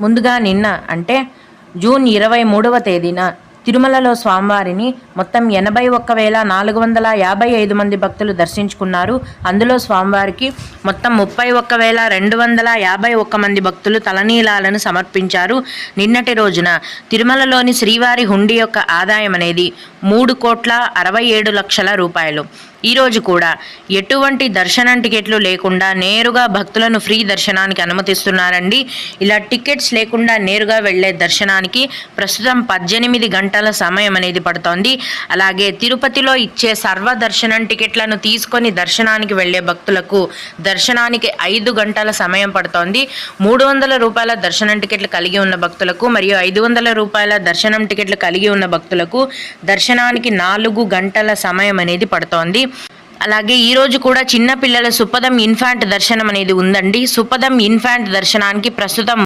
ముందుగా నిన్న అంటే జూన్ 23వ తేదీన తిరుమలలో స్వామివారిని మొత్తం 81,455 మంది భక్తులు దర్శించుకున్నారు. అందులో స్వామివారికి మొత్తం 31,251 మంది భక్తులు తలనీలాలను సమర్పించారు. నిన్నటి రోజున తిరుమలలోని శ్రీవారి హుండీ యొక్క ఆదాయం అనేది 3,67,00,000 రూపాయలు. ఈరోజు కూడా ఎటువంటి దర్శనం టికెట్లు లేకుండా నేరుగా భక్తులను ఫ్రీ దర్శనానికి అనుమతిస్తున్నారండి. ఇలా టికెట్స్ లేకుండా నేరుగా వెళ్ళే దర్శనానికి ప్రస్తుతం 18 గంటల సమయం అనేది పడుతోంది. అలాగే తిరుపతిలో ఇచ్చే సర్వ దర్శనం టికెట్లను తీసుకొని దర్శనానికి వెళ్ళే భక్తులకు దర్శనానికి 5 గంటల సమయం పడుతోంది. 300 రూపాయల దర్శనం టికెట్లు కలిగి ఉన్న భక్తులకు మరియు 500 రూపాయల దర్శనం టికెట్లు కలిగి ఉన్న భక్తులకు దర్శనానికి 4 గంటల సమయం అనేది పడుతోంది. అలాగే ఈరోజు కూడా చిన్న పిల్లల సుపదం ఇన్ఫాంట్ దర్శనం అనేది ఉందండి. సుపదం ఇన్ఫాంట్ దర్శనానికి ప్రస్తుతం